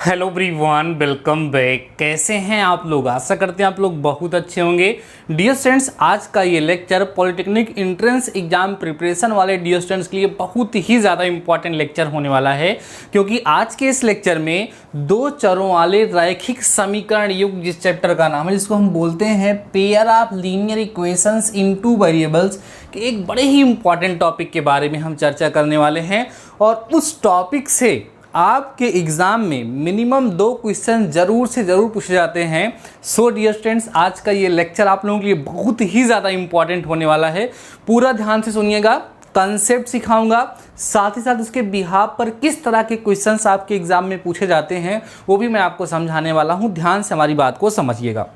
Hello everyone, welcome back. कैसे हैं आप लोग? आशा करते हैं आप लोग बहुत अच्छे होंगे। डियर स्टूडेंट्स, आज का ये lecture polytechnic entrance exam preparation वाले डियर स्टूडेंट्स के लिए बहुत ही ज़्यादा इंपॉर्टेंट लेक्चर होने वाला है, क्योंकि आज के इस लेक्चर में दो चरों वाले रैखिक समीकरण युक्त जिस चैप्टर का नाम है, जिसको हम बोलते हैं pair of linear equations in two variables, के एक बड़े ही इंपॉर्टेंट टॉपिक के बारे में हम चर्चा करने वाले हैं। और उस टॉपिक से आपके एग्ज़ाम में मिनिमम 2 क्वेश्चन ज़रूर से ज़रूर पूछे जाते हैं। सो डियर स्टूडेंट्स, आज का ये लेक्चर आप लोगों के लिए बहुत ही ज़्यादा इंपॉर्टेंट होने वाला है। पूरा ध्यान से सुनिएगा, कंसेप्ट सिखाऊंगा, साथ ही साथ उसके बिहाफ पर किस तरह के क्वेश्चंस आपके एग्ज़ाम में पूछे जाते हैं वो भी मैं आपको समझाने वाला हूँ। ध्यान से हमारी बात को समझिएगा।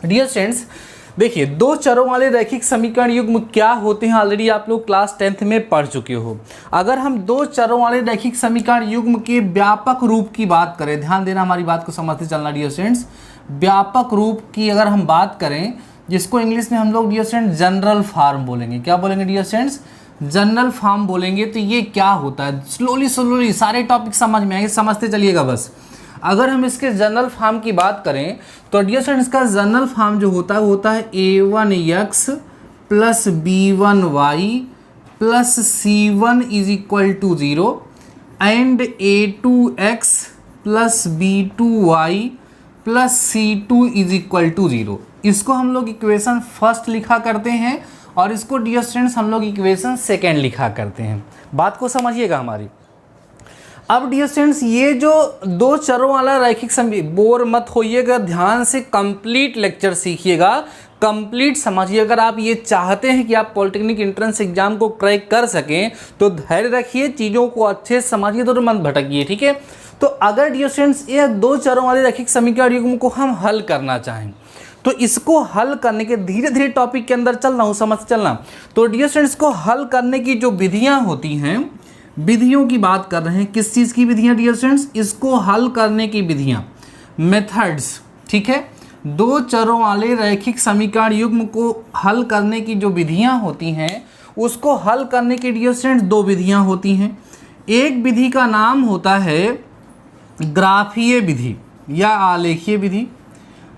डियर स्टूडेंट्स, देखिए, दो चरों वाले रैखिक समीकरण युग्म क्या होते हैं ऑलरेडी आप लोग क्लास 10th में पढ़ चुके हो। अगर हम दो चरों वाले रैखिक समीकरण युग्म के व्यापक रूप की बात करें, ध्यान देना, हमारी बात को समझते चलना डियर स्टूडेंट्स। व्यापक रूप की अगर हम बात करें, जिसको इंग्लिश में हम लोग डियर स्टूडेंट्स जनरल फॉर्म बोलेंगे। क्या बोलेंगे डियर स्टूडेंट्स? जनरल फॉर्म बोलेंगे। तो ये क्या होता है? स्लोली सारे टॉपिक समझ में आएंगे, समझते चलिएगा बस। अगर हम इसके जनरल फॉर्म की बात करें तो डियर स्टूडेंट्स, इसका जनरल फॉर्म जो होता है वो होता है a1x plus b1y plus c1 is equal to 0 and a2x plus b2y plus c2 is equal to 0। इसको हम लोग इक्वेशन फर्स्ट लिखा करते हैं और इसको डियर स्टूडेंट्स हम लोग इक्वेशन सेकेंड लिखा करते हैं। बात को समझिएगा हमारी। अब डियर स्टूडेंट्स, ये जो दो चरों वाला रैखिक समीकरण, बोर मत होइएगा, ध्यान से कंप्लीट लेक्चर सीखिएगा, कंप्लीट समझिए। अगर आप ये चाहते हैं कि आप पॉलिटेक्निक एंट्रेंस एग्जाम को क्रैक कर सकें तो धैर्य रखिए, चीज़ों को अच्छे से समझिए, तो मत भटकिए, ठीक है। तो अगर डियर स्टूडेंट्स ये दो चरों वाले रैखिक समीकरण युग्म को हम हल करना चाहें तो इसको हल करने के, धीरे धीरे टॉपिक के अंदर चल रहा हूँ, समझ चलना। तो डियर स्टूडेंट्स, को हल करने की जो विधियाँ होती हैं, विधियों की बात कर रहे हैं। किस चीज़ की विधियां डियर स्टूडेंट्स? इसको हल करने की विधियां, मेथड्स, ठीक है। दो चरों वाले रैखिक समीकरण युग्म को हल करने की जो विधियां होती हैं, उसको हल करने की डियर स्टूडेंट्स 2 विधियां होती हैं। एक विधि का नाम होता है ग्राफीय विधि या आलेखीय विधि।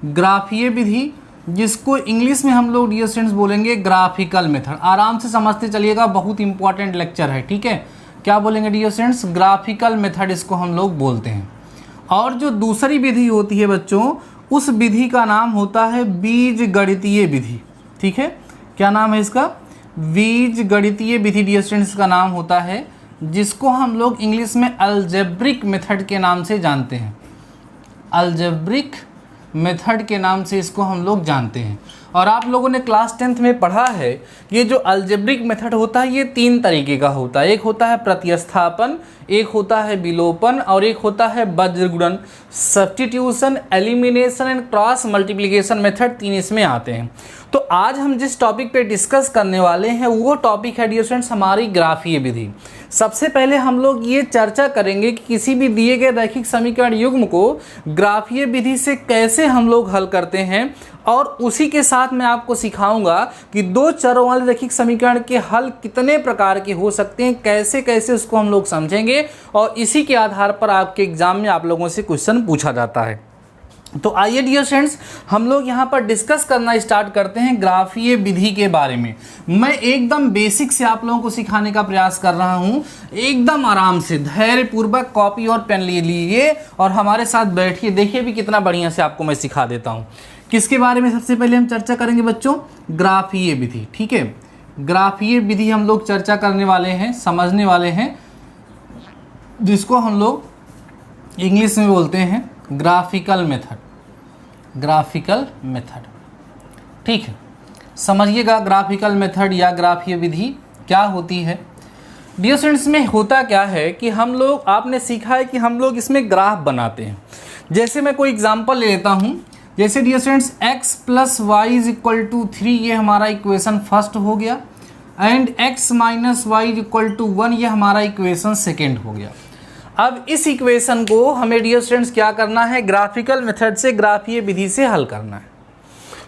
ग्राफीय विधि, जिसको इंग्लिश में हम लोग डियर स्टूडेंट्स बोलेंगे ग्राफिकल मेथड। आराम से समझते चलिएगा, बहुत इंपॉर्टेंट लेक्चर है, ठीक है। क्या बोलेंगे डियर स्टूडेंट्स? ग्राफिकल मेथड इसको हम लोग बोलते हैं। और जो दूसरी विधि होती है बच्चों, उस विधि का नाम होता है बीजगणितीय विधि, ठीक है। क्या नाम है इसका? बीजगणितीय विधि डियर स्टूडेंट्स का नाम होता है, जिसको हम लोग इंग्लिश में अलजेब्रिक मेथड के नाम से जानते हैं। अलजेब्रिक मेथड के नाम से इसको हम लोग जानते हैं। और आप लोगों ने क्लास 10th में पढ़ा है, ये जो अलजेब्रिक मेथड होता है ये 3 तरीके का होता है। एक होता है प्रतिस्थापन, एक होता है विलोपन और एक होता है वज्रगुणन। Substitution, elimination and cross multiplication method 3 इसमें आते हैं। तो आज हम जिस टॉपिक पे डिस्कस करने वाले हैं वो टॉपिक है डियर स्टूडेंट्स हमारी ग्राफीय विधि। सबसे पहले हम लोग ये चर्चा करेंगे कि किसी भी दिए गए रैखिक समीकरण युग्म को ग्राफीय विधि से कैसे हम लोग हल करते हैं, और उसी के साथ मैं आपको सिखाऊंगा कि दो चरों वाले रैखिक समीकरण के हल कितने प्रकार के हो सकते हैं, कैसे कैसे उसको हम लोग समझेंगे, और इसी के आधार पर आपके एग्जाम में आप लोगों से क्वेश्चन पूछा जाता है। तो आइए डियर स्टूडेंट्स, हम लोग यहाँ पर डिस्कस करना स्टार्ट करते हैं ग्राफीय विधि के बारे में। मैं एकदम बेसिक से आप लोगों को सिखाने का प्रयास कर रहा हूँ। एकदम आराम से धैर्यपूर्वक कॉपी और पेन ले लीजिए और हमारे साथ बैठिए। देखिए भी कितना बढ़िया से आपको मैं सिखा देता हूँ। किसके बारे में सबसे पहले हम चर्चा करेंगे बच्चों? ग्राफीय विधि, ठीक है। ग्राफीय विधि हम लोग चर्चा करने वाले हैं, समझने वाले हैं, जिसको हम लोग इंग्लिश में बोलते हैं ग्राफिकल मेथड। ग्राफिकल मेथड, ठीक है। समझिएगा ग्राफिकल मेथड या ग्राफीय विधि क्या होती है। डियर स्टूडेंट्स, में होता क्या है कि हम लोग, आपने सीखा है कि हम लोग इसमें ग्राफ बनाते हैं। जैसे मैं कोई एग्जांपल ले लेता हूँ, जैसे dear students x plus y is equal to 3, ये हमारा इक्वेशन फर्स्ट हो गया, and x minus y is equal to 1, ये हमारा इक्वेशन सेकेंड हो गया। अब इस इक्वेशन को हमें डियर स्टूडेंट्स क्या करना है? ग्राफिकल मेथड से, ग्राफीय विधि से हल करना है।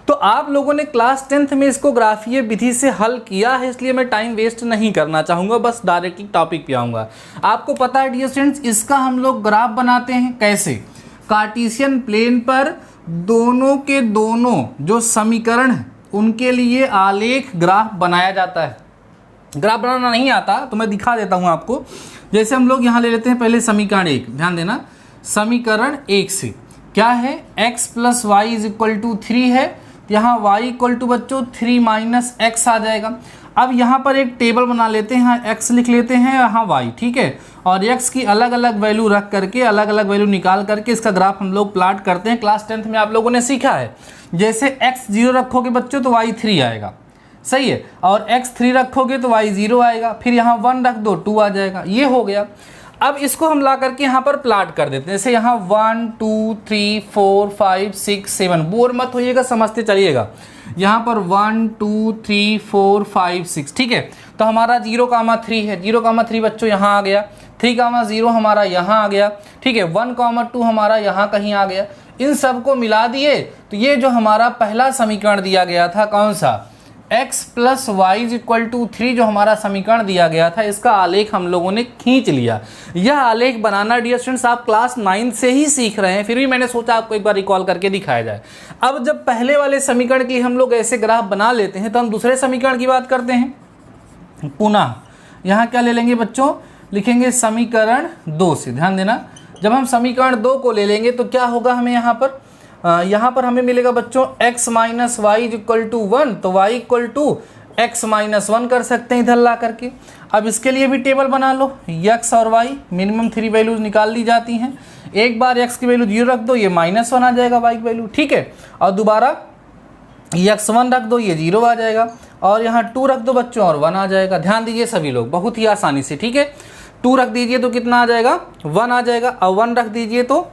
तो आप लोगों ने क्लास 10th में इसको ग्राफीय विधि से हल किया है, इसलिए मैं टाइम वेस्ट नहीं करना चाहूँगा, बस डायरेक्टली टॉपिक पे आऊँगा। आपको पता है डियर स्टूडेंट्स, इसका हम लोग ग्राफ बनाते हैं कैसे? कार्टेशियन प्लेन पर दोनों के दोनों जो समीकरण हैं उनके लिए आलेख ग्राफ बनाया जाता है। ग्राफ बनाना नहीं आता तो मैं दिखा देता हूँ आपको। जैसे हम लोग यहाँ ले लेते हैं पहले समीकरण 1, ध्यान देना, समीकरण 1 से क्या है, x plus y is equal to 3 है, तो यहाँ y इक्वल टू बच्चों 3 माइनस एक्स आ जाएगा। अब यहाँ पर एक टेबल बना लेते हैं, यहाँ x लिख लेते हैं, यहाँ y, ठीक है, और x की अलग अलग वैल्यू रख करके, अलग अलग वैल्यू निकाल करके इसका ग्राफ हम लोग प्लाट करते हैं। क्लास 10th में आप लोगों ने सीखा है, जैसे x 0 रखोगे बच्चों तो y 3 आएगा, सही है, और x 3 रखोगे तो y 0 आएगा, फिर यहाँ 1 रख दो 2 आ जाएगा, ये हो गया। अब इसको हम ला करके यहाँ पर प्लाट कर देते हैं, जैसे यहाँ 1 2 3 4 5 6 7, बोर मत होइएगा, समझते चलिएगा। यहाँ पर 1 2 3 4 5 6, ठीक है, तो हमारा 0,3 है, 0,3 बच्चों यहाँ आ गया, 3,0 हमारा यहाँ आ गया, ठीक है, 1,2 हमारा यहाँ कहीं आ गया। इन सबको मिला दिए तो ये जो हमारा पहला समीकरण दिया गया था, कौन सा, x plus y is equal to 3, जो हमारा समीकरण दिया गया था, इसका आलेख हम लोगों ने खींच लिया। यह आलेख बनाना डियर स्टूडेंट्स आप क्लास 9 से ही सीख रहे हैं, फिर भी मैंने सोचा आपको एक बार रिकॉल करके दिखाया जाए। अब जब पहले वाले समीकरण के लिए हम लोग ऐसे ग्राफ बना लेते हैं तो हम दूसरे समीकरण की बात करते हैं। पुनः यहाँ क्या ले लेंगे बच्चों, लिखेंगे समीकरण 2 से, ध्यान देना, जब हम समीकरण 2 को ले लेंगे तो क्या होगा, हमें यहाँ पर हमें मिलेगा बच्चों x minus y is equal to 1, तो y equal to x minus 1 कर सकते हैं इधर ला करके। अब इसके लिए भी टेबल बना लो, x और y मिनिमम 3 वैल्यूज निकाल ली जाती हैं, एक बार x की वैल्यू 0 रख दो, ये -1 आ जाएगा y की वैल्यू, ठीक है, और दोबारा x1 रख दो, ये 0 आ जाएगा, और यहाँ 2 रख दो बच्चों और 1 आ जाएगा। ध्यान दीजिए सभी लोग, बहुत ही आसानी से, ठीक है, 2 रख दीजिए तो कितना आ जाएगा, 1 आ जाएगा, और 1 रख दीजिए तो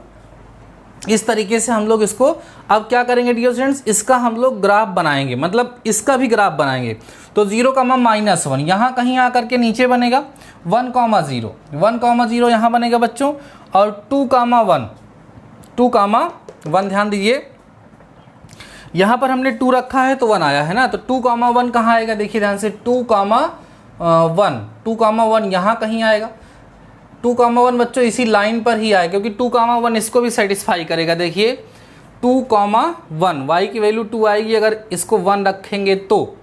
इस तरीके से हम लोग इसको अब क्या करेंगे डियर स्टूडेंट्स, इसका हम लोग ग्राफ बनाएंगे, मतलब इसका भी ग्राफ बनाएंगे। तो 0,-1 यहाँ कहीं आकर के नीचे बनेगा, 1,0 यहाँ बनेगा बच्चों, और 2,1 ध्यान दीजिए, यहाँ पर हमने 2 रखा है तो 1 आया है ना, तो 2,1 कहाँ आएगा, देखिए ध्यान से, 2,1 यहाँ कहीं आएगा, 2,1 बच्चों इसी लाइन पर ही आए, क्योंकि 2,1 इसको भी सेटिस्फाई करेगा। देखिए 2,1 y की वैल्यू 2 आएगी, अगर इसको 1 रखेंगे तो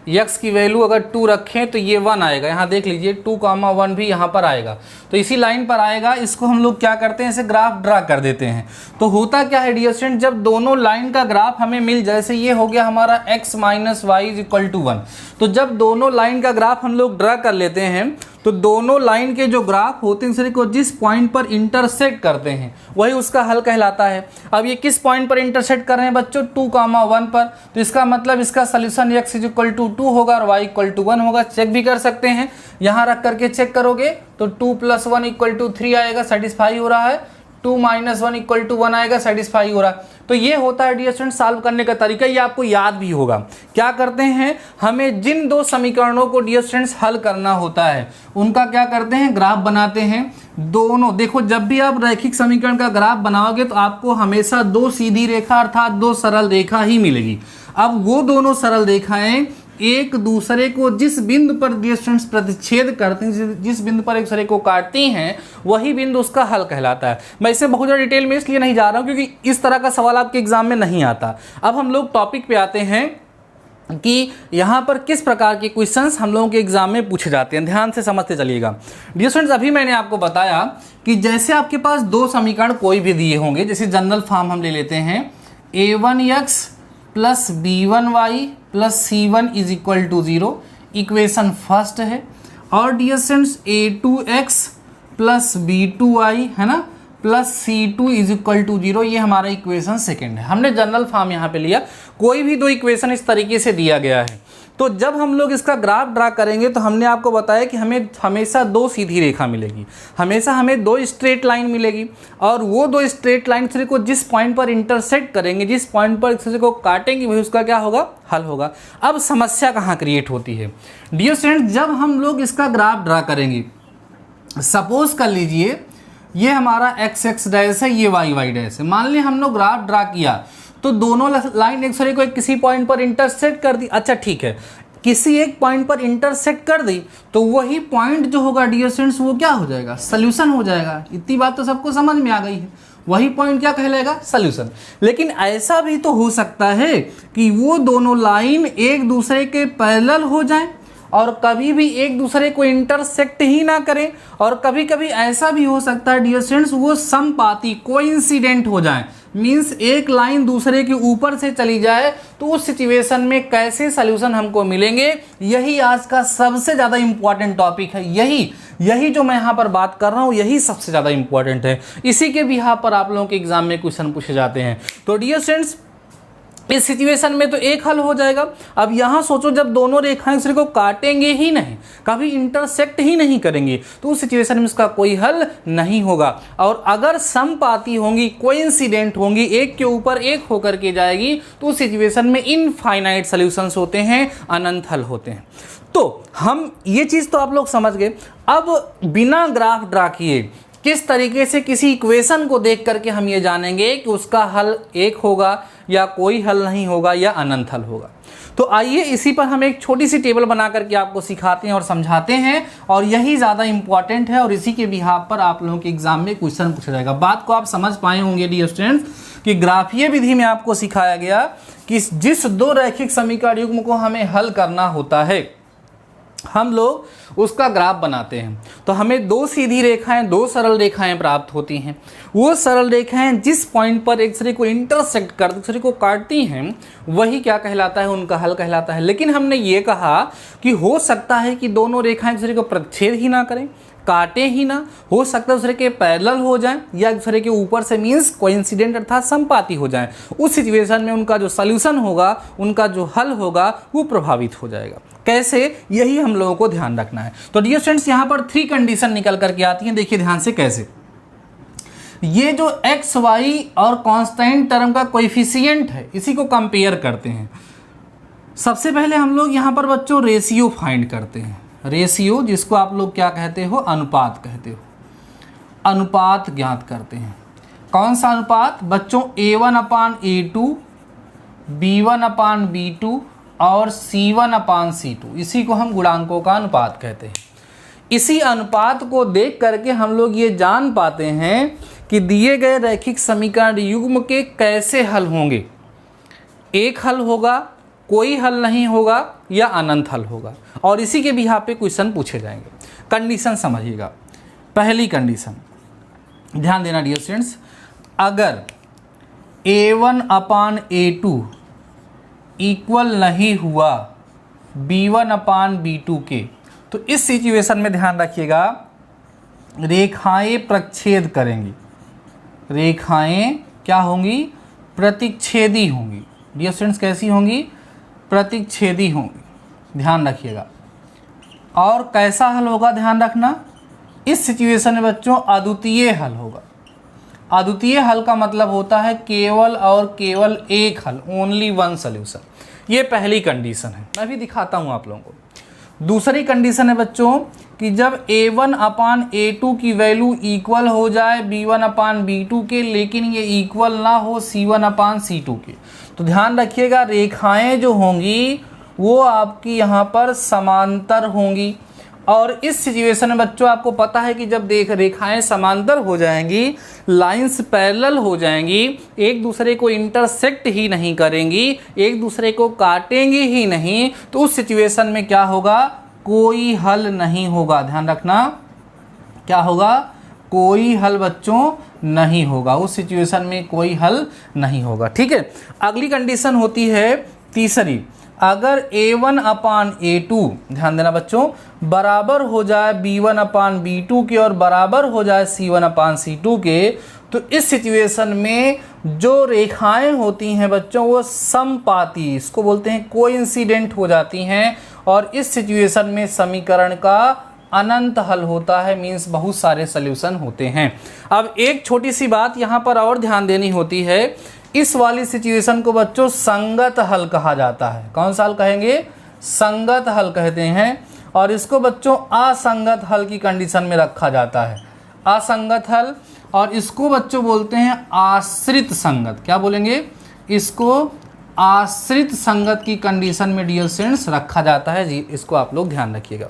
x की वैल्यू अगर 2 रखें तो ये 1 आएगा। यहाँ देख लीजिए 2,1 भी यहाँ पर आएगा, तो इसी लाइन पर आएगा। इसको हम लोग क्या करते हैं, इसे ग्राफ ड्रा कर देते हैं। तो होता क्या है डियर स्टूडेंट, जब दोनों लाइन का ग्राफ हमें मिल जाए, जैसे ये हो गया हमारा x minus y is equal to 1, तो जब दोनों लाइन का ग्राफ हम लोग ड्रा कर लेते हैं तो दोनों लाइन के जो ग्राफ होते हैं दूसरे को जिस पॉइंट पर इंटरसेक्ट करते हैं वही उसका हल कहलाता है। अब ये किस पॉइंट पर इंटरसेक्ट कर रहे हैं बच्चों, 2,1 पर, तो इसका मतलब इसका solution x is equal to 2 होगा और y इक्वल टू 1 होगा। चेक भी कर सकते हैं, यहाँ रख करके चेक करोगे तो 2 + 1 इक्वल टू 3 आएगा, सेटिस्फाई हो रहा है, 2 - 1 इक्वल टू 1 आएगा, सेटिस्फाई हो रहा है। तो ये होता है डियर स्टूडेंट सॉल्व करने का तरीका, ये आपको याद भी होगा। क्या करते हैं, हमें जिन दो समीकरणों को डियर स्टूडेंट्स हल करना होता है उनका क्या करते हैं, ग्राफ बनाते हैं। दोनों देखो, जब भी आप रैखिक समीकरण का ग्राफ बनाओगे तो आपको हमेशा 2 सीधी रेखा अर्थात 2 सरल रेखा ही मिलेगी। अब वो दोनों सरल रेखाएं एक दूसरे को जिस बिंदु पर डिस्टेंस प्रतिच्छेद करते हैं, जिस बिंदु पर एक दूसरे को काटती हैं, वही बिंदु उसका हल कहलाता है। मैं इसे बहुत ज़्यादा डिटेल में इसलिए नहीं जा रहा हूँ क्योंकि इस तरह का सवाल आपके एग्जाम में नहीं आता। अब हम लोग टॉपिक पे आते हैं कि यहाँ पर किस प्रकार के क्वेश्चंस हम लोगों के एग्जाम में पूछे जाते हैं। ध्यान से समझते चलिएगा डियर स्टूडेंट्स। अभी मैंने आपको बताया कि जैसे आपके पास 2 समीकरण कोई भी दिए होंगे, जैसे जनरल फॉर्म हम ले लेते हैं, a1x plus b1y plus c1 is equal to 0, equation first है। और dear students a2x plus b2y है ना, plus c2 is equal to 0, ये हमारा इक्वेशन सेकेंड है। हमने जनरल फॉर्म यहाँ पे लिया, कोई भी 2 इक्वेशन इस तरीके से दिया गया है। तो जब हम लोग इसका ग्राफ ड्रा करेंगे तो हमने आपको बताया कि हमें हमेशा 2 सीधी रेखा मिलेगी, हमेशा हमें 2 स्ट्रेट लाइन मिलेगी, और वो 2 स्ट्रेट लाइन दूसरे को जिस पॉइंट पर इंटरसेक्ट करेंगे, जिस पॉइंट पर दूसरे को काटेंगे, वही उसका क्या होगा, हल होगा। अब समस्या कहाँ क्रिएट होती है डियर स्टूडेंट, जब हम लोग इसका ग्राफ ड्रा करेंगे, सपोज कर लीजिए ये हमारा x x डैश है, ये y y डैश है। मान लिया हम लोग ग्राफ ड्रा किया तो तो दोनों लाइन एक दूसरे को किसी पॉइंट पर इंटरसेक्ट कर दी। अच्छा ठीक है, किसी एक पॉइंट पर इंटरसेक्ट कर दी तो वही पॉइंट जो होगा डियर स्टूडेंट्स वो क्या हो जाएगा, सोल्यूशन हो जाएगा। इतनी बात तो सबको समझ में आ गई है, वही पॉइंट क्या कहलाएगा, सोल्यूशन। लेकिन ऐसा भी तो हो सकता है कि वो दोनों लाइन एक दूसरे के पैरेलल हो जाएं और कभी भी एक दूसरे को इंटरसेक्ट ही ना करें, और कभी कभी ऐसा भी हो सकता है डियर स्टूडेंट्स वो समपाती कोइंसिडेंट हो जाएं, मींस एक लाइन दूसरे के ऊपर से चली जाए। तो उस सिचुएशन में कैसे सॉल्यूशन हमको मिलेंगे, यही आज का सबसे ज़्यादा इंपॉर्टेंट टॉपिक है। यही जो मैं यहाँ पर बात कर रहा हूँ यही सबसे ज़्यादा इंपॉर्टेंट है। इसी के भी यहाँ पर आप लोगों के एग्जाम में क्वेश्चन पूछे जाते हैं। तो डियर स्टूडेंट्स इस सिचुएशन में तो एक हल हो जाएगा। अब यहाँ सोचो, जब दोनों रेखाएं दूसरे को काटेंगे ही नहीं, कभी इंटरसेक्ट ही नहीं करेंगे, तो उस सिचुएशन में इसका कोई हल नहीं होगा। और अगर समपाती होंगी, कोइंसिडेंट होंगी, एक के ऊपर एक होकर के जाएगी, तो उस सिचुएशन में इनफाइनाइट सॉल्यूशंस होते हैं, अनंत हल होते हैं। तो हम ये चीज़ तो आप लोग समझ गए। अब बिना ग्राफ ड्रा किए किस तरीके से किसी इक्वेशन को देख करके हम ये जानेंगे कि उसका हल एक होगा या कोई हल नहीं होगा या अनंत हल होगा। तो आइए इसी पर हम एक छोटी सी टेबल बना करके आपको सिखाते हैं और समझाते हैं, और यही ज़्यादा इंपॉर्टेंट है और इसी के बिहाफ पर आप लोगों के एग्जाम में क्वेश्चन पूछा जाएगा। बात को आप समझ पाए होंगे डियर स्टूडेंट्स कि ग्राफीय विधि में आपको सिखाया गया कि जिस दो रैखिक समीकरण युग्म को हमें हल करना होता है हम लोग उसका ग्राफ बनाते हैं। तो हमें दो सीधी रेखाएं, दो सरल रेखाएं प्राप्त होती हैं। वो सरल रेखाएं जिस पॉइंट पर एक दूसरे को इंटरसेक्ट कर दूसरे को काटती हैं वही क्या कहलाता है, उनका हल कहलाता है। लेकिन हमने ये कहा कि हो सकता है कि दोनों रेखाएं एक दूसरे को प्रतिच्छेद ही ना करें, काटे ही ना, हो सकता है दूसरे के पैरेलल हो जाएं या दूसरे के ऊपर से मींस कोइंसिडेंट अर्थात समपाती हो जाएं। उस सिचुएशन में उनका जो सॉल्यूशन होगा, उनका जो हल होगा वो प्रभावित हो जाएगा। कैसे, यही हम लोगों को ध्यान रखना है। तो डियर स्टूडेंट्स यहाँ पर 3 कंडीशन निकल करके आती हैं, देखिए ध्यान से कैसे। ये जो एक्स वाई और कांस्टेंट टर्म का कोएफिशिएंट है इसी को कंपेयर करते हैं। सबसे पहले हम लोग यहाँ पर बच्चों रेशियो फाइंड करते हैं। रेशियो जिसको आप लोग क्या कहते हो, अनुपात कहते हो। अनुपात ज्ञात करते हैं। कौन सा अनुपात बच्चों, A1/A2, B1/B2 और C1/C2, इसी को हम गुणांकों का अनुपात कहते हैं। इसी अनुपात को देख करके हम लोग ये जान पाते हैं कि दिए गए रैखिक समीकरण युग्म के कैसे हल होंगे। एक हल होगा, कोई हल नहीं होगा या अनंत हल होगा, और इसी के भी यहाँ पे क्वेश्चन पूछे जाएंगे। कंडीशन समझिएगा। पहली कंडीशन ध्यान देना डियर स्टूडेंट्स, अगर A1/A2 इक्वल नहीं हुआ B1/B2 के, तो इस सिचुएशन में ध्यान रखिएगा रेखाएं प्रच्छेद करेंगी। रेखाएं क्या होंगी, प्रतिच्छेदी होंगी। डियर स्टूडेंट्स कैसी होंगी, प्रतिच्छेदी होंगी, ध्यान रखिएगा। और कैसा हल होगा, ध्यान रखना, इस सिचुएशन में बच्चों अद्वितीय हल होगा। अद्वितीय हल का मतलब होता है केवल और केवल एक हल, ओनली वन सॉल्यूशन। ये पहली कंडीशन है, मैं भी दिखाता हूँ आप लोगों को। दूसरी कंडीशन है बच्चों कि जब A1/A2 की वैल्यू इक्वल हो जाए B1/B2 के, लेकिन ये इक्वल ना हो C1/C2 के, तो ध्यान रखिएगा रेखाएं जो होंगी वो आपकी यहाँ पर समांतर होंगी। और इस सिचुएशन में बच्चों आपको पता है कि जब रेखाएं समांतर हो जाएंगी, लाइंस पैरेलल हो जाएंगी, एक दूसरे को इंटरसेक्ट ही नहीं करेंगी, एक दूसरे को काटेंगी ही नहीं, तो उस सिचुएशन में क्या होगा, कोई हल नहीं होगा। ध्यान रखना, क्या होगा, कोई हल बच्चों नहीं होगा। उस सिचुएशन में कोई हल नहीं होगा। ठीक है, अगली कंडीशन होती है तीसरी, अगर A1/A2 ध्यान देना बच्चों बराबर हो जाए B1/B2 के और बराबर हो जाए C1/C2 के, तो इस सिचुएशन में जो रेखाएं होती हैं बच्चों वो समपाती, इसको बोलते हैं कोइंसिडेंट हो जाती हैं, और इस सिचुएशन में समीकरण का अनंत हल होता है, मीन्स बहुत सारे सॉल्यूशन होते हैं। अब एक छोटी सी बात यहाँ पर और ध्यान देनी होती है, इस वाली सिचुएशन को बच्चों संगत हल कहा जाता है। कौन सा हल कहेंगे, संगत हल कहते हैं। और इसको बच्चों असंगत हल की कंडीशन में रखा जाता है, असंगत हल। और इसको बच्चों बोलते हैं आश्रित संगत, क्या बोलेंगे, इसको आश्रित संगत की कंडीशन में डियर स्टूडेंट्स रखा जाता है जी, इसको आप लोग ध्यान रखिएगा।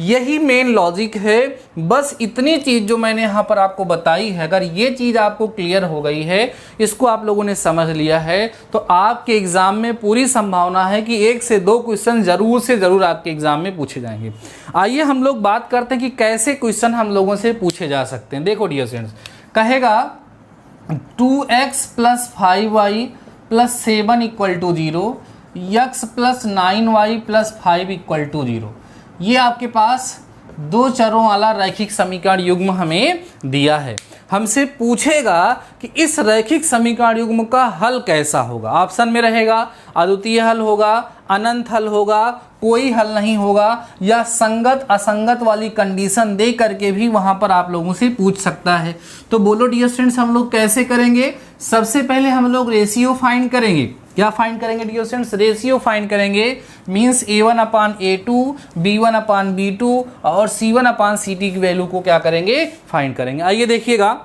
यही मेन लॉजिक है। बस इतनी चीज़ जो मैंने यहाँ पर आपको बताई है, अगर ये चीज़ आपको क्लियर हो गई है, इसको आप लोगों ने समझ लिया है, तो आपके एग्ज़ाम में पूरी संभावना है कि 1 से 2 क्वेश्चन ज़रूर से ज़रूर आपके एग्ज़ाम में पूछे जाएंगे। आइए हम लोग बात करते हैं कि कैसे क्वेश्चन हम लोगों से पूछे जा सकते हैं। देखो डियर स्टूडेंट्स, कहेगा 2x + 5y + 7 = 0, x + 9y + 5 = 0। ये आपके पास 2 चरों वाला रैखिक समीकरण युग्म हमें दिया है। हमसे पूछेगा कि इस रैखिक समीकरण युग्म का हल कैसा होगा। ऑप्शन में रहेगा अद्वितीय हल होगा, अनंत हल होगा, कोई हल नहीं होगा, या संगत असंगत वाली कंडीशन दे करके भी वहां पर आप लोगों से पूछ सकता है। तो बोलो डियर स्टूडेंट्स, हम लोग कैसे करेंगे। सबसे पहले हम लोग रेशियो फाइंड करेंगे। क्या फाइंड करेंगे डियर स्टूडेंट्स? रेशियो फाइंड करेंगे। मीन्स a1/a2, b1/b2 और c1/ct की वैल्यू को क्या करेंगे? फाइंड करेंगे। आइए देखिएगा,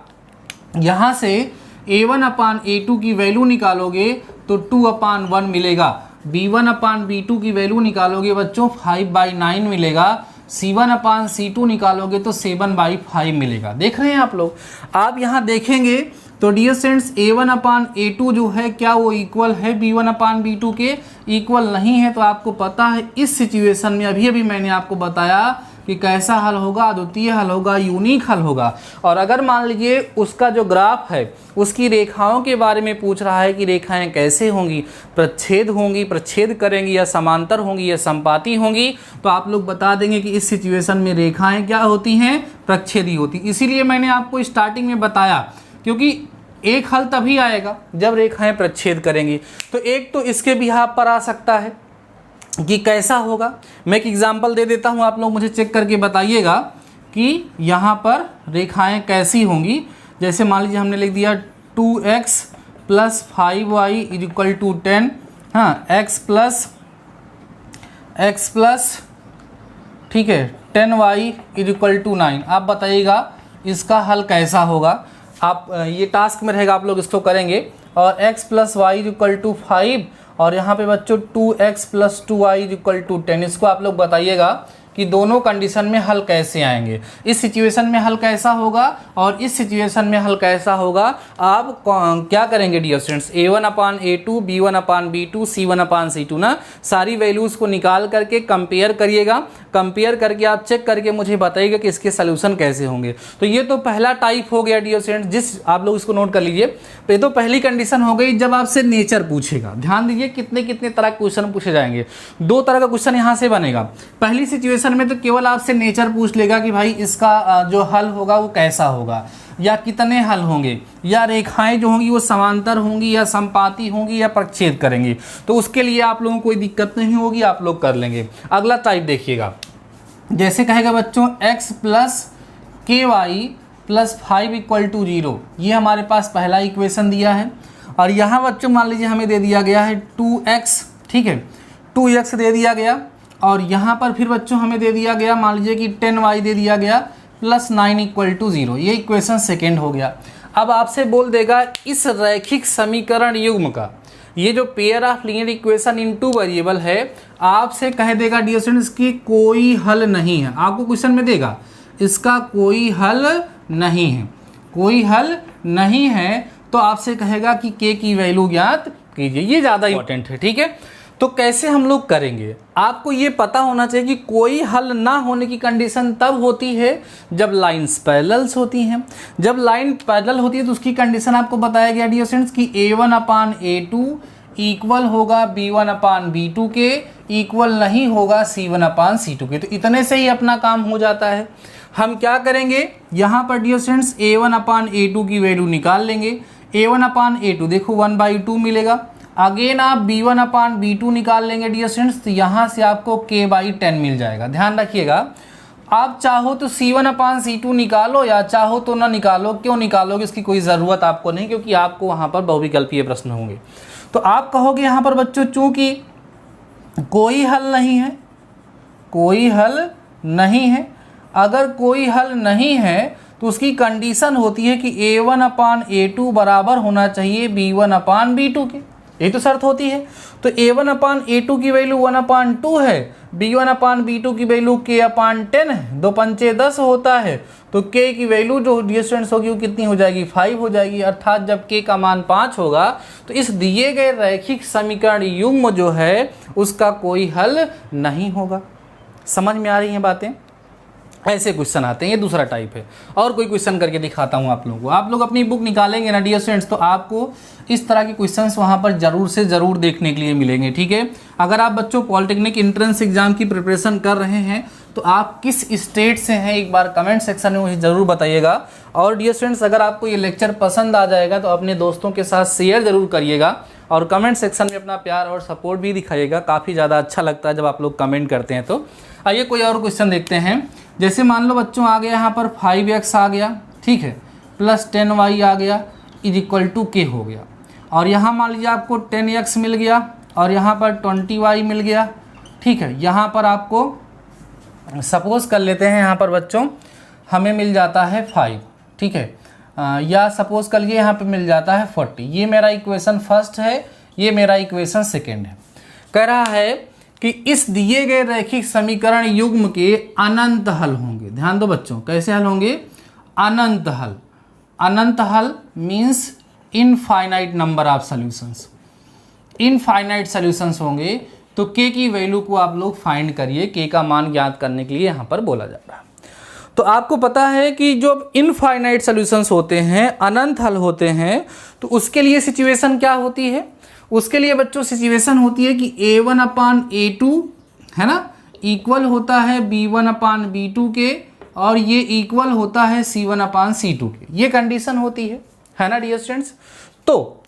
यहाँ से a1/a2 की वैल्यू निकालोगे तो 2/1 मिलेगा, b1/b2 की वैल्यू निकालोगे बच्चों 5/9 मिलेगा, c1/c2 निकालोगे तो 7/5 मिलेगा। देख रहे हैं आप लोग। आप यहाँ देखेंगे तो डियर स्टूडेंट्स, a1/a2 जो है क्या वो इक्वल है b1/b2 के? इक्वल नहीं है। तो आपको पता है इस सिचुएशन में अभी मैंने आपको बताया कि कैसा हल होगा, अद्वितीय हल होगा, यूनिक हल होगा। और अगर मान लीजिए उसका जो ग्राफ है उसकी रेखाओं के बारे में पूछ रहा है कि रेखाएं कैसे होंगी, प्रच्छेद होंगी, प्रच्छेद करेंगी, या समांतर होंगी, या संपाती होंगी, तो आप लोग बता देंगे कि इस सिचुएशन में रेखाएं क्या होती हैं? प्रच्छेदी होती। इसीलिए मैंने आपको स्टार्टिंग में बताया, क्योंकि एक हल तभी आएगा जब रेखाएं प्रच्छेद करेंगी। तो एक तो इसके बिहाफ पर आ सकता है कि कैसा होगा। मैं एक एग्जांपल दे देता हूं, आप लोग मुझे चेक करके बताइएगा कि यहाँ पर रेखाएं कैसी होंगी। जैसे मान लीजिए हमने लिख दिया 2x + 5y = 10, हाँ, x प्लस ठीक है 10y = 9। आप बताइएगा इसका हल कैसा होगा। आप ये टास्क में रहेगा, आप लोग इसको करेंगे। और x + y = 5 और यहाँ पे बच्चों 2x + 2y = 10। इसको आप लोग बताइएगा कि दोनों कंडीशन में हल कैसे आएंगे, इस सिचुएशन में हल कैसा होगा और इस सिचुएशन में हल कैसा होगा। आप क्या करेंगे dear students, a1/a2, b1/b2, c1/c2 ना, सारी वैल्यूज़ को निकाल करके कंपेयर करिएगा। कंपेयर करके आप चेक करके मुझे बताइएगा कि इसके सोल्यूशन कैसे होंगे। तो ये तो पहला टाइप हो गया डियर स्टूडेंट्स, जिस आप लोग इसको नोट कर लीजिए। ये तो पहली कंडीशन हो गई जब आपसे नेचर पूछेगा। ध्यान दीजिए कितने कितने तरह के क्वेश्चन पूछे जाएंगे। 2 तरह का क्वेश्चन यहाँ से बनेगा। पहली सिचुएशन में तो केवल आपसे नेचर पूछ लेगा कि भाई इसका जो हल होगा वो कैसा होगा, या कितने हल होंगे, या रेखाएं जो होंगी वो समांतर होंगी, या संपाती होंगी, या प्रच्छेद करेंगी। तो उसके लिए आप लोगों को कोई दिक्कत नहीं होगी, आप लोग कर लेंगे। अगला टाइप देखिएगा, जैसे कहेगा बच्चों x + ky + 5 = 0। ये हमारे पास पहला इक्वेशन दिया है। और यहाँ बच्चों मान लीजिए हमें दे दिया गया है 2x, ठीक है, 2x दे दिया गया। और यहाँ पर फिर बच्चों हमें दे दिया गया, मान लीजिए कि 10y दे दिया गया + 9 = 0। ये इक्वेशन सेकेंड हो गया। अब आपसे बोल देगा इस रैखिक समीकरण युग्म का, ये जो pair of linear equation in 2 variable है, आपसे कह देगा डियर स्टूडेंट्स की कोई हल नहीं है। आपको क्वेश्चन में देगा इसका कोई हल नहीं है, कोई हल नहीं है। तो आपसे कहेगा कि k की वैल्यू ज्ञात कीजिए। ये ज़्यादा इंपॉर्टेंट है, ठीक है। तो कैसे हम लोग करेंगे, आपको ये पता होना चाहिए कि कोई हल ना होने की कंडीशन तब होती है जब लाइन्स पैरेलल्स होती हैं। जब लाइन पैरेलल होती है तो उसकी कंडीशन आपको बताया गया डियर स्टूडेंट्स कि a1/a2 इक्वल होगा b1/b2 के, इक्वल नहीं होगा c1/c2 के। तो इतने से ही अपना काम हो जाता है। हम क्या करेंगे, यहाँ पर डियर स्टूडेंट्स a1/a2 की वैल्यू निकाल लेंगे। a1/a2 देखो 1/2 मिलेगा। अगेन आप b1/b2 निकाल लेंगे डियर स्टूडेंट्स, तो यहाँ से आपको k/10 मिल जाएगा। ध्यान रखिएगा, आप चाहो तो c1/c2 निकालो या चाहो तो ना निकालो। क्यों निकालोगे, इसकी कोई ज़रूरत आपको नहीं, क्योंकि आपको वहाँ पर बहुविकल्पीय प्रश्न होंगे। तो आप कहोगे यहाँ पर बच्चों चूँकि कोई हल नहीं है, कोई हल नहीं है। अगर कोई हल नहीं है तो उसकी कंडीशन होती है कि a1/a2 बराबर होना चाहिए b1/b2 के। यही तो शर्त होती है। तो a1/a2 की वैल्यू 1/2 है, b1/b2 की वैल्यू k/10 है, 2 पंचे 10 होता है, तो k की वैल्यू जो डियर स्टूडेंट्स होगी वो कितनी हो जाएगी, 5 हो जाएगी। अर्थात जब k का मान 5 होगा तो इस दिए गए रैखिक समीकरण युग्म जो है उसका कोई हल नहीं होगा। समझ में आ रही हैं बातें? ऐसे क्वेश्चन आते हैं, ये दूसरा टाइप है। और कोई क्वेश्चन करके दिखाता हूँ आप लोगों को। आप लोग अपनी बुक निकालेंगे ना डियर स्टूडेंट्स, तो आपको इस तरह के क्वेश्चंस वहाँ पर जरूर से ज़रूर देखने के लिए मिलेंगे, ठीक है। अगर आप बच्चों पॉलिटेक्निक एंट्रेंस एग्जाम की प्रिपरेशन कर रहे हैं तो आप किस स्टेट से हैं एक बार कमेंट सेक्शन में मुझे ज़रूर बताइएगा। और डियर स्टूडेंट्स, अगर आपको ये लेक्चर पसंद आ जाएगा तो अपने दोस्तों के साथ शेयर ज़रूर करिएगा और कमेंट सेक्शन में अपना प्यार और सपोर्ट भी दिखाइएगा। काफ़ी ज़्यादा अच्छा लगता है जब आप लोग कमेंट करते हैं। तो आइए कोई और क्वेश्चन देखते हैं। जैसे मान लो बच्चों आ गया यहाँ पर 5x आ गया, ठीक है, प्लस 10y आ गया इज इक्वल टू k हो गया। और यहाँ मान लीजिए आपको 10x मिल गया और यहाँ पर 20y मिल गया, ठीक है। यहाँ पर आपको सपोज कर लेते हैं यहाँ पर बच्चों हमें मिल जाता है 5, ठीक है, या सपोज कर लिए यहाँ पे मिल जाता है 40। ये मेरा इक्वेशन फर्स्ट है, ये मेरा इक्वेशन सेकेंड है। कह रहा है कि इस दिए गए रैखिक समीकरण युग्म के अनंत हल होंगे। ध्यान दो बच्चों, कैसे हल होंगे, अनंत हल। अनंत हल means infinite number of solutions, infinite solutions होंगे। तो k की वैल्यू को आप लोग फाइंड करिए, k का मान ज्ञात करने के लिए यहाँ पर बोला जा रहा है। तो आपको पता है कि जो इनफाइनाइट सॉल्यूशंस होते हैं, अनंत हल होते हैं, तो उसके लिए सिचुएशन क्या होती है, उसके लिए बच्चों सिचुएशन होती है कि a1/a2 है ना इक्वल होता है b1/b2 के, और ये इक्वल होता है c1/c2 के। ये कंडीशन होती है ना डियर स्टूडेंट्स। तो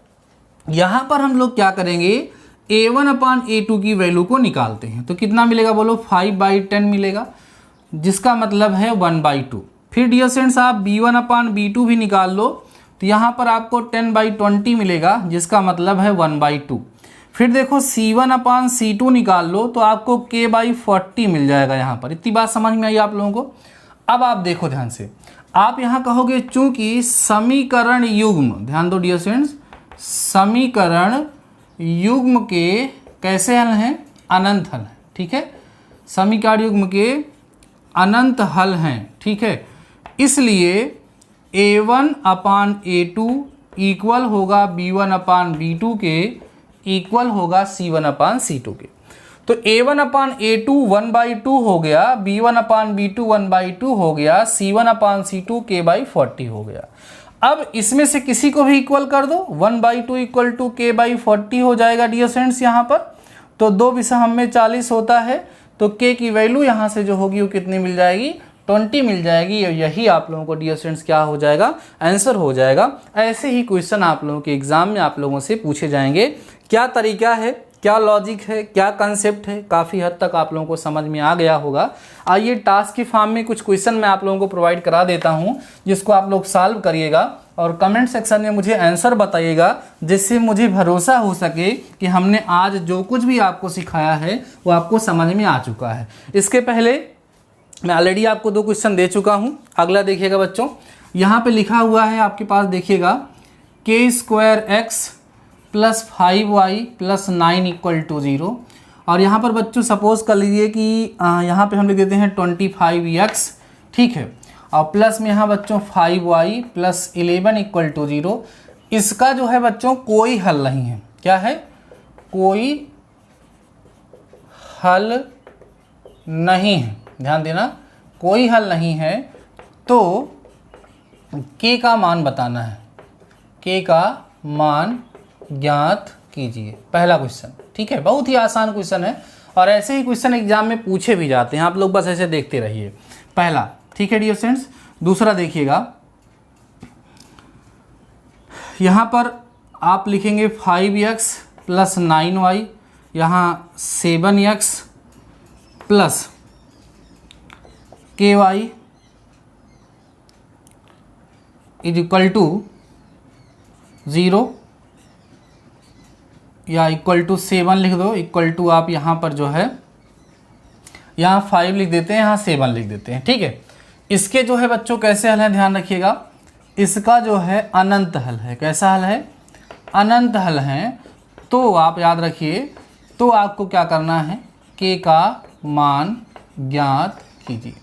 यहाँ पर हम लोग क्या करेंगे, a1/a2 की वैल्यू को निकालते हैं। तो कितना मिलेगा बोलो, 5/10 मिलेगा, जिसका मतलब है 1/2। फिर डियर स्टूडेंट्स आप b1/b2 भी निकाल लो, तो यहाँ पर आपको 10/20 मिलेगा, जिसका मतलब है 1/2। फिर देखो c1/c2 निकाल लो तो आपको k/40 मिल जाएगा। यहाँ पर इतनी बात समझ में आई आप लोगों को। अब आप देखो ध्यान से, आप यहाँ कहोगे चूंकि समीकरण युग्म, ध्यान दो डियर स्टूडेंट्स, समीकरण युग्म के कैसे हल हैं, अनंत हल हैं, ठीक है। समीकरण युग्म के अनंत हल हैं, ठीक है। इसलिए a1/a2 इक्वल होगा b1/b2 के, इक्वल होगा c1/c2 के। तो a1/a2 1/2 हो गया, b1/b2 1/2 हो गया, c1/c2 k/40 हो गया। अब इसमें से किसी को भी इक्वल कर दो, 1/2 इक्वल टू k/40 हो जाएगा डियर फ्रेंड्स यहाँ पर। तो 2 विषम में 40 होता है, तो k की वैल्यू यहाँ से जो होगी वो कितनी मिल जाएगी, 20 मिल जाएगी। और यही आप लोगों को डियर स्टूडेंट्स क्या हो जाएगा, आंसर हो जाएगा। ऐसे ही क्वेश्चन आप लोगों के एग्जाम में आप लोगों से पूछे जाएंगे। क्या तरीका है, क्या लॉजिक है, क्या कंसेप्ट है, काफ़ी हद तक आप लोगों को समझ में आ गया होगा। आइए टास्क की फॉर्म में कुछ क्वेश्चन मैं आप लोगों को प्रोवाइड करा देता हूं, जिसको आप लोग सॉल्व करिएगा और कमेंट सेक्शन में मुझे आंसर बताइएगा, जिससे मुझे भरोसा हो सके कि हमने आज जो कुछ भी आपको सिखाया है वो आपको समझ में आ चुका है। इसके पहले मैं ऑलरेडी आपको 2 क्वेश्चन दे चुका हूँ। अगला देखिएगा बच्चों, यहाँ पे लिखा हुआ है आपके पास, देखिएगा k² x + 5y + 9 = 0। और यहाँ पर बच्चों सपोज कर लीजिए कि यहाँ पे हम लिख देते हैं 25x, ठीक है, और प्लस में यहाँ बच्चों 5y + 11 = 0। इसका जो है बच्चों कोई हल नहीं है। क्या है, कोई हल नहीं है, ध्यान देना, कोई हल नहीं है। तो k का मान बताना है, k का मान ज्ञात कीजिए, पहला क्वेश्चन, ठीक है। बहुत ही आसान क्वेश्चन है और ऐसे ही क्वेश्चन एग्जाम में पूछे भी जाते हैं, आप लोग बस ऐसे देखते रहिए, पहला, ठीक है डियर फ्रेंड्स। दूसरा देखिएगा, यहाँ पर आप लिखेंगे 5x + 9y, यहाँ 7x + ky = 0 या =7 लिख दो, इक्वल टू आप यहाँ पर जो है यहाँ 5 लिख देते हैं, यहाँ 7 लिख देते हैं, ठीक है। इसके जो है बच्चों कैसे हल है, ध्यान रखिएगा, इसका जो है अनंत हल है। कैसा हल है, अनंत हल है। तो आप याद रखिए, तो आपको क्या करना है, के का मान ज्ञात कीजिए।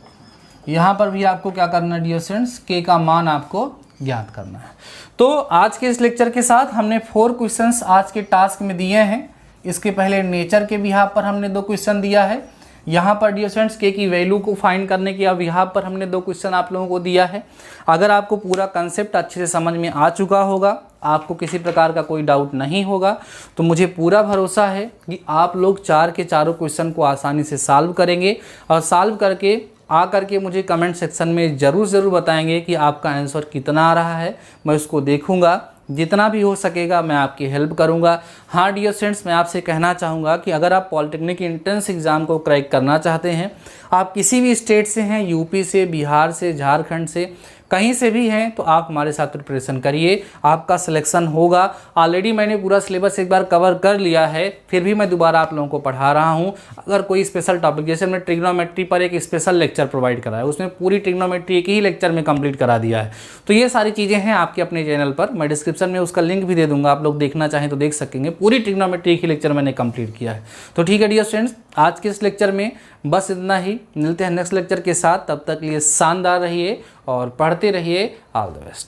यहाँ पर भी आपको क्या करना है डियर स्टूडेंट्स, के का मान आपको ज्ञात करना है। तो आज के इस लेक्चर के साथ हमने 4 क्वेश्चंस आज के टास्क में दिए हैं। इसके पहले नेचर के बिहाफ पर हमने 2 क्वेश्चन दिया है। यहाँ पर डियर स्टूडेंट्स के की वैल्यू को फाइंड करने के बिहाफ पर हमने 2 क्वेश्चन आप लोगों को दिया है। अगर आपको पूरा कंसेप्ट अच्छे से समझ में आ चुका होगा, आपको किसी प्रकार का कोई डाउट नहीं होगा, तो मुझे पूरा भरोसा है कि आप लोग 4 के चारों क्वेश्चन को आसानी से सॉल्व करेंगे और सॉल्व करके आकर के मुझे कमेंट सेक्शन में ज़रूर बताएंगे कि आपका आंसर कितना आ रहा है। मैं उसको देखूंगा, जितना भी हो सकेगा मैं आपकी हेल्प करूंगा। हाँ डियर स्टूडेंट्स, मैं आपसे कहना चाहूँगा कि अगर आप पॉलिटेक्निक एंट्रेंस एग्ज़ाम को क्रैक करना चाहते हैं, आप किसी भी स्टेट से हैं, यूपी से, बिहार से, झारखंड से, कहीं से भी हैं, तो आप हमारे साथ प्रिपरेशन करिए, आपका सिलेक्शन होगा। ऑलरेडी मैंने पूरा सिलेबस एक बार कवर कर लिया है, फिर भी मैं दोबारा आप लोगों को पढ़ा रहा हूं। अगर कोई स्पेशल टॉपिक, जैसे हमने ट्रिग्नोमेट्री पर एक स्पेशल लेक्चर प्रोवाइड करा है, उसमें पूरी ट्रिग्नोमेट्री एक ही लेक्चर में कंप्लीट करा दिया है। तो ये सारी चीज़ें हैं आपके अपने चैनल पर, मैं डिस्क्रिप्शन में उसका लिंक भी दे दूंगा, आप लोग देखना चाहें तो देख सकेंगे। पूरी ट्रिग्नोमेट्री एक ही लेक्चर मैंने कंप्लीट किया है। तो ठीक है डियर स्टूडेंट्स, आज के इस लेक्चर में बस इतना ही। मिलते हैं नेक्स्ट लेक्चर के साथ, तब तक के लिए शानदार रहिए और पढ़ते रहिए। All the best.